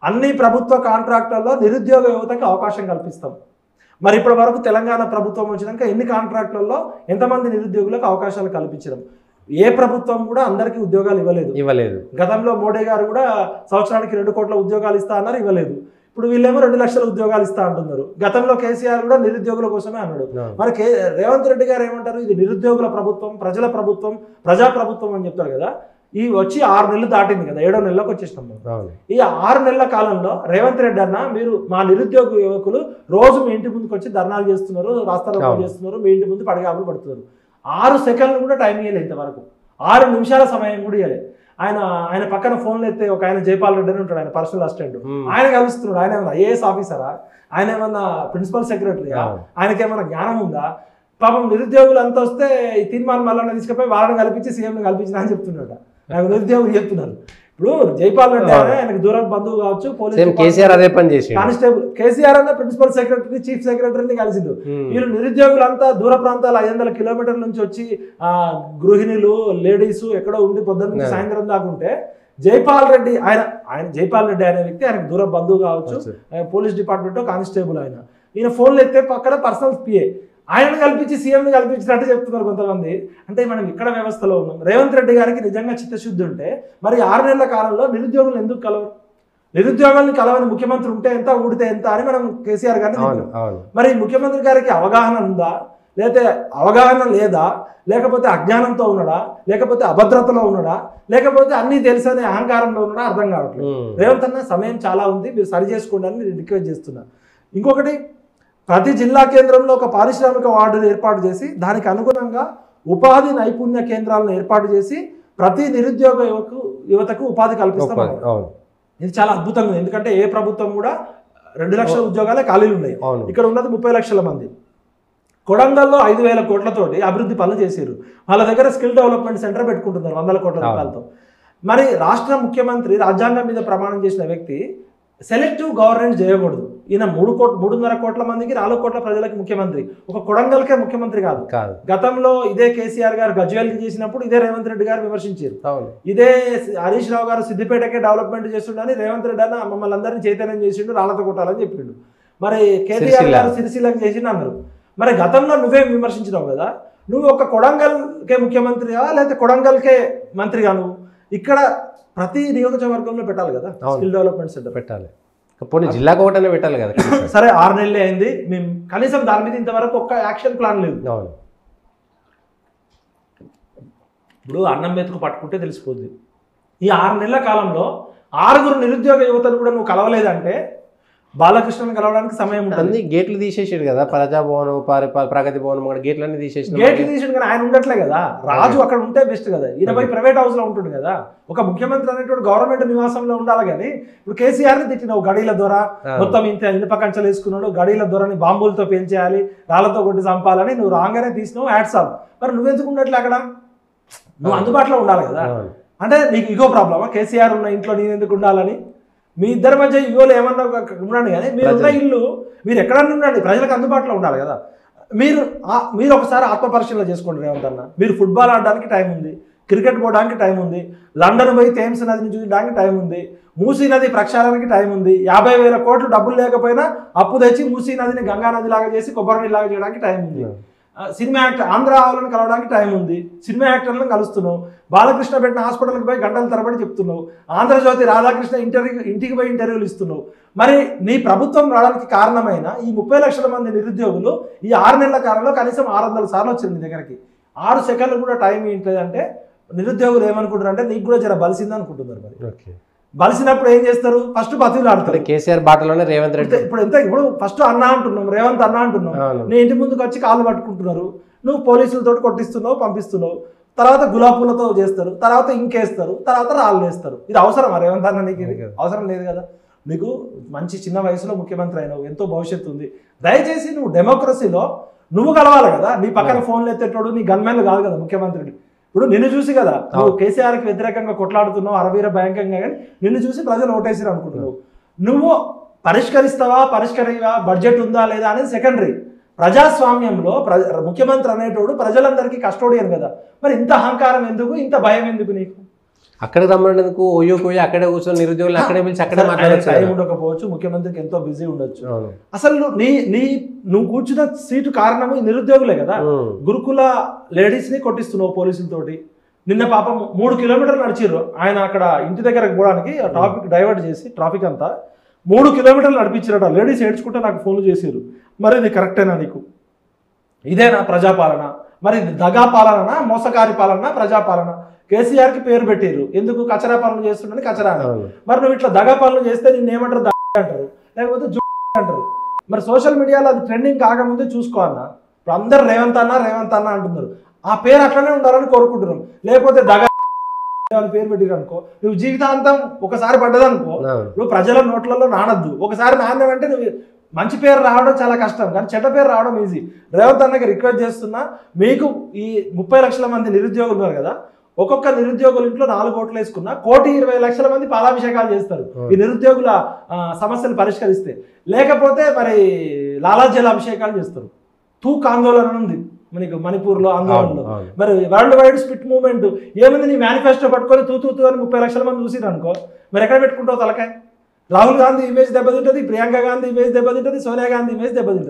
అన్ని ప్రభుత్వ కాంట్రాక్టుల్లో నిరుద్యోగ యువతకి అవకాశం కల్పిస్తాం. మరి ఇప్పటి వరకు తెలంగాణ ప్రభుత్వం వచ్చినాక ఎన్ని కాంట్రాక్టులలో ఎంతమంది నిరుద్యోగులకు అవకాశాలు కల్పించడం? ఏ ప్రభుత్వం కూడా అందరికీ ఉద్యోగాలు ఇవ్వలేదు. గతంలో మోడీ గారు కూడా సంవత్సరానికి 2 కోట్ల ఉద్యోగాలు ఇస్తా అన్నారు, ఇవ్వలేదు. ఇప్పుడు వీళ్ళేమో 2 లక్షల ఉద్యోగాలు ఇస్తా అంటున్నారు. గతంలో కేసీఆర్ కూడా నిరుద్యోగుల కోసమే అన్నాడు. మరి రేవంత్ రెడ్డి గారు ఏమంటారు? ఇది నిరుద్యోగుల ప్రభుత్వం, ప్రజల ప్రభుత్వం, ప్రజా ప్రభుత్వం అని చెప్తారు కదా. ఈ వచ్చి 6 నెలలు దాటింది కదా, 7వ నెలలోకి వచ్చేసినాం. ఈ 6 నెలల కాలంలో రేవంత్ రెడ్డి అన్న, మీరు మా నిరుద్యోగ యువకులు రోజు మీ ఇంటి ముందుకు వచ్చి ధర్నాలు చేస్తున్నారు, రాస్తారోకలు చేస్తున్నారు, మీ ఇంటి ముందు పడగాపులు పడుతున్నారు. 6 సెకండ్లు కూడా టైం ఇవ్వలేదు ఇంతవరకు. 6 నిమిషాల సమయం కూడా ఇవ్వలేదు. ఆయన పక్కన ఫోన్లు ఎత్తే ఒక ఆయన జైపాల్ రెడ్డి అని ఉంటాడు, ఆయన పర్సనల్ అసిస్టెంట్. ఆయన కలుస్తున్నాడు. ఆయన ఏమన్నా ఐఏఎస్ ఆఫీసరా? ఆయన ఏమన్నా ప్రిన్సిపల్ సెక్రటరీయా? ఆయనకేమన్నా జ్ఞానం ఉందా? పాపం నిరుద్యోగులు అంతా వస్తే ఈ తీర్మానం మళ్ళీ తీసుకుపోయి వాళ్ళని కల్పించి సీఎంని కల్పించిన అని చెప్తున్నాడు. నాకు నిరుద్యోగులు చెప్తున్నారు. ఇప్పుడు జైపాల్ రెడ్డి ఆయనకు దూరం బంధువు కావచ్చు, పోలీస్ కానిస్టేబుల్, కేసీఆర్ అన్న ప్రిన్సిపల్ సెక్రటరీ, చీఫ్ సెక్రటరీని కలిసిండు. వీళ్ళు నిరుద్యోగులంతా దూర ప్రాంతాలు 500 కిలోమీటర్ల నుంచి వచ్చి గృహిణులు, లేడీస్ ఎక్కడో ఉండి పొద్దున్న నుంచి సాయంత్రం దాకా ఉంటే జైపాల్ రెడ్డి జైపాల్ రెడ్డి అనే వ్యక్తి ఆయనకు దూర బంధువు కావచ్చు, పోలీస్ డిపార్ట్మెంట్ కానిస్టేబుల్. ఈయన ఫోన్లు ఎత్తే పక్కన పర్సనల్ పిఏ, ఆయనను కల్పించి సీఎంని కల్పించినట్టు చెప్తున్నారు కొంతమంది. అంటే మనం ఇక్కడ వ్యవస్థలో ఉన్నాం. రేవంత్ రెడ్డి గారికి నిజంగా చిత్తశుద్ధి ఉంటే మరి 6 నెలల కాలంలో నిరుద్యోగులు ఎందుకు కలవరు? నిరుద్యోగాలను కలవని ముఖ్యమంత్రి ఉంటే ఎంత, ఊడితే ఎంత అని మనం కేసీఆర్ గారిని. మరి ముఖ్యమంత్రి గారికి అవగాహన ఉందా, లేకపోతే అవగాహన లేదా, లేకపోతే అజ్ఞానంతో ఉన్నాడా, లేకపోతే అభద్రతలో ఉన్నాడా, లేకపోతే అన్నీ తెలుసనే అహంకారంలో ఉన్నాడా అర్థం కావట్లేదు. రేవంత్ అన్న సమయం చాలా ఉంది, మీరు సరి చేసుకోండి అని నేను రిక్వెస్ట్ చేస్తున్నా. ఇంకొకటి, ప్రతి జిల్లా కేంద్రంలో ఒక పారిశ్రామిక వార్డును ఏర్పాటు చేసి దానికి అనుగుణంగా ఉపాధి నైపుణ్య కేంద్రాలను ఏర్పాటు చేసి ప్రతి నిరుద్యోగ యువతకు ఉపాధి కల్పిస్తాం. ఇది చాలా అద్భుతంగా ఉంది. ఎందుకంటే ఏ ప్రభుత్వం కూడా 2 లక్షల ఉద్యోగాలే ఖాళీలు ఉన్నాయి. ఇక్కడ ఉన్నది 30 లక్షల మంది. కొడంగల్లో 5,000 కోట్లతోటి అభివృద్ధి పనులు చేశారు. వాళ్ళ దగ్గర స్కిల్ డెవలప్మెంట్ సెంటర్ పెట్టుకుంటున్నారు 100 కోట్ల రూపాయలతో. మరి రాష్ట్ర ముఖ్యమంత్రి రాజ్యాంగం మీద ప్రమాణం చేసిన వ్యక్తి సెలెక్టివ్ గవర్నెన్స్ చేయకూడదు. ఈయన 3.5 కోట్ల మందికి 4 కోట్ల ప్రజలకు ముఖ్యమంత్రి, ఒక కొడంగల్కే ముఖ్యమంత్రి కాదు. గతంలో ఇదే కేసీఆర్ గారు గజ్వేల్కి చేసినప్పుడు ఇదే రేవంత్ రెడ్డి గారు విమర్శించారు. ఇదే హరీష్ రావు గారు సిద్దిపేటకే డెవలప్మెంట్ చేస్తుండని రేవంత్ రెడ్డి అన్న మమ్మల్ని అందరినీ చైతన్యం చేసిండు, రాళ్లతో కొట్టాలని చెప్పిండు. మరి కేటీఆర్ గారు సిరిసిల్లకు చేసిండు అన్నారు. మరి గతంలో నువ్వేం విమర్శించినావు కదా, నువ్వు ఒక కొడంగల్కే ముఖ్యమంత్రిగా లేకపోతే కొడంగల్కే మంత్రిగా, నువ్వు ఇక్కడ ప్రతి నియోజకవర్గంలో పెట్టాలి కదా స్కిల్ డెవలప్మెంట్ సెంటర్ పెట్టాలి. జిల్లాకు ఒకటనే పెట్టాలి కదా. సరే 6 నెలలే అయింది, మేము కనీసం దాని మీద ఇంతవరకు ఒక్క యాక్షన్ ప్లాన్ లేదు. ఇప్పుడు అన్నం మెతుకు పట్టుకుంటే తెలిసిపోద్ది. ఈ 6 నెలల కాలంలో 6 నిరుద్యోగ యువతను కూడా నువ్వు కలవలేదంటే బాలకృష్ణను కలవడానికి సమయం ఉంటుంది. గేట్లు తీసేసాడు కదా, ప్రజాభవనం, ప్రగతి భవనం గేట్లన్నీ తీసేసాడు. గేట్లు తీసాడు కానీ ఆయన ఉండట్లే కదా. రాజు అక్కడ ఉంటే బెస్ట్ కదా. ఈయన పోయి ప్రైవేట్ హౌస్ లో ఉంటుంది కదా. ఒక ముఖ్యమంత్రి అనేటువంటి గవర్నమెంట్ నివాసంలో ఉండాలి. కానీ ఇప్పుడు కేసీఆర్ ని తిట్టినావు, గడీల ద్వారా మొత్తం ఇంత ఇనుప కంచెలు వేసుకున్నాడు, గడీల ద్వారాని బాంబులతో పేల్చేయాలి, రాళ్లతో కొట్టి చంపాలని నువ్వు రాగానే తీసినావు యాడ్స్ ఆఫ్. మరి నువ్వెందుకు ఉండట్లే అక్కడ? నువ్వు అందుబాటులో ఉండాలి కదా. అంటే నీకు ఇగో ప్రాబ్లమా? కేసీఆర్ ఉన్న ఇంట్లో నేను ఎందుకు ఉండాలని? మీ ఇద్దరి మధ్య ఇగోలు ఏమన్నా ఉండండి, కానీ మీరున్న ఇల్లు మీరు ఎక్కడన్నా ఉండండి, ప్రజలకు అందుబాటులో ఉండాలి కదా. మీరు ఒకసారి ఆత్మపరిశీలన చేసుకోండి రేవంత్ అన్న. మీరు ఫుట్బాల్ ఆడడానికి టైం ఉంది, క్రికెట్ పోవడానికి టైం ఉంది, లండన్ పోయి థేమ్స్ నదిని చూడడానికి టైం ఉంది, మూసీ నది ప్రక్షాళనకి టైం ఉంది, 50,000 కోట్లు డబ్బులు లేకపోయినా అప్పు తెచ్చి మూసీ నదిని గంగా నది లాగా చేసి కొబ్బరి నీళ్ళలాగా చేయడానికి టైం ఉంది. సినిమా యాక్టర్ ఆంధ్ర వాళ్ళని కలవడానికి టైం ఉంది, సినిమా యాక్టర్లను కలుస్తున్నావు. బాలకృష్ణ పెట్టిన హాస్పిటల్కి పోయి గంటల తరబడి చెప్తున్నావు. ఆంధ్రజ్యోతి రాధాకృష్ణ ఇంటికి పోయి ఇంటర్వ్యూలు ఇస్తున్నావు. మరి నీ ప్రభుత్వం రావడానికి కారణమైన ఈ 30 లక్షల మంది నిరుద్యోగులు ఈ 6 నెలల కాలంలో కనీసం 600 సార్లు వచ్చింది నీ దగ్గరికి. 6 సెకండ్లు కూడా టైం ఏంటంటే నిరుద్యోగులు ఏమనుకుంటారు అంటే నీకు కూడా జర బలిసింది అనుకుంటున్నారు. మరి బలిసినప్పుడు ఏం చేస్తారు? ఫస్ట్ బతులు ఆడతారు. కేసీఆర్ బాటలోనే రేవంత్ రెడ్డి ఇప్పుడు ఫస్ట్ అన్న అంటున్నాం, రేవంత్ అన్న అంటున్నాం. నీ ఇంటి ముందుకు వచ్చి కాళ్ళు పట్టుకుంటున్నారు, నువ్వు పోలీసులతో కొట్టిస్తున్నావు, పంపిస్తున్నావు. తర్వాత గులాబీలతో చేస్తారు, తర్వాత ఇంకేస్తారు, తర్వాత రాళ్ళు వేస్తారు. ఇది అవసరమా రేవంత్ అన్న? నీకు ఇది అవసరం లేదు కదా. నీకు మంచి చిన్న వయసులో ముఖ్యమంత్రి అయినావు, ఎంతో భవిష్యత్తు ఉంది. దయచేసి నువ్వు డెమోక్రసీలో నువ్వు కలవాలి కదా. నీ పక్కన ఫోన్లు ఎత్తేటోడు నీ గన్మెన్లు కాదు కదా ముఖ్యమంత్రి. ఇప్పుడు నిన్ను చూసి కదా నువ్వు కేసీఆర్కి వ్యతిరేకంగా కొట్లాడుతున్నావు, అరవీర భయంకరంగా, కానీ నిన్ను చూసి ప్రజలు ఓటేసిరు అనుకుంటున్నావు. నువ్వు పరిష్కరిస్తావా, పరిష్కరివా, బడ్జెట్ ఉందా లేదా అనేది సెకండరీ. ప్రజాస్వామ్యంలో ముఖ్యమంత్రి అనేటోడు ప్రజలందరికీ కస్టోడియన్ కదా. మరి ఇంత అహంకారం ఎందుకు, ఇంత భయం ఎందుకు నీకు? అక్కడికి రమ్మనేందుకు పోయి అక్కడే కూర్చొని నిరుద్యోగులు అక్కడే పిలిచి అక్కడే మాట్లాడచ్చు. టైం ఉండకపోవచ్చు, ముఖ్యమంత్రికి ఎంతో బిజీ ఉండొచ్చు. అసలు నువ్వు కూర్చున్న సీటు కారణము ఈ నిరుద్యోగులే కదా. గురుకుల లేడీస్ ని కొట్టిస్తున్నావు పోలీసులతోటి. నిన్న పాపం 3 కిలోమీటర్లు నడిచిర్రు ఆయన అక్కడ ఇంటి దగ్గరకు పోవడానికి. ఆ టాపిక్ డైవర్ట్ చేసి ట్రాఫిక్ అంతా 3 కిలోమీటర్లు నడిపించారట. లేడీస్ ఏడ్చుకుంటే నాకు ఫోన్లు చేసిర్రు. మరి ఇది కరెక్టేనా నీకు? ఇదేనా ప్రజాపాలన? మరి దగా పాలన, మోసకారి పాలన, ప్రజాపాలన? కేసీఆర్కి పేరు పెట్టారు ఎందుకు? కచరా పాలన చేస్తుండని కచరా అన్నారు. మరి నువ్వు ఇట్లా దగా పాలన చేస్తే నిన్ను ఏమంటారు? అంటారు, లేకపోతే అంటారు. మరి సోషల్ మీడియాలో అది ట్రెండింగ్ కాకముందే చూసుకో అన్న. ఇప్పుడు అందరు రేవంత్ అన్న అంటున్నారు. ఆ పేరు అట్లనే ఉండాలని కోరుకుంటున్నాం. లేకపోతే దగా అని పేరు పెట్టిరు అనుకో, నువ్వు జీవితాంతం ఒకసారి పడ్డదనుకో, నువ్వు ప్రజల నోట్లలో నానద్దు. ఒకసారి నాణ్యమంటే నువ్వు మంచి పేరు రావడం చాలా కష్టం, కానీ చెడ్డ పేరు రావడం ఈజీ. రేవంత్ అన్నకి రిక్వెస్ట్ చేస్తున్నా, మీకు ఈ 30 లక్షల మంది నిరుద్యోగులు ఉన్నారు కదా, ఒక్కొక్క నిరుద్యోగుల ఇంట్లో 4 ఓట్లు వేసుకున్నా 1,20,00,000 మంది పాలాభిషేకాలు చేస్తారు ఈ నిరుద్యోగుల సమస్యలు పరిష్కరిస్తే. లేకపోతే మరి లాలాజల అభిషేకాలు చేస్తారు. తూక్ ఆందోళన ఉంది మనకి మణిపూర్లో, ఆందోళనలో. మరి వరల్డ్ వైడ్ స్పిట్ మూవ్మెంట్ ఏముంది? నీ మేనిఫెస్టో పట్టుకొని తూ అని 30 లక్షల మంది చూసిరు అనుకో, మరి ఎక్కడ పెట్టుకుంటావు తలకాయ? రాహుల్ గాంధీ ఇమేజ్ దెబ్బతింటుంది, ప్రియాంక గాంధీ ఇమేజ్ దెబ్బతింటుంది, సోనియా గాంధీ ఇమేజ్ దెబ్బతింటుంది.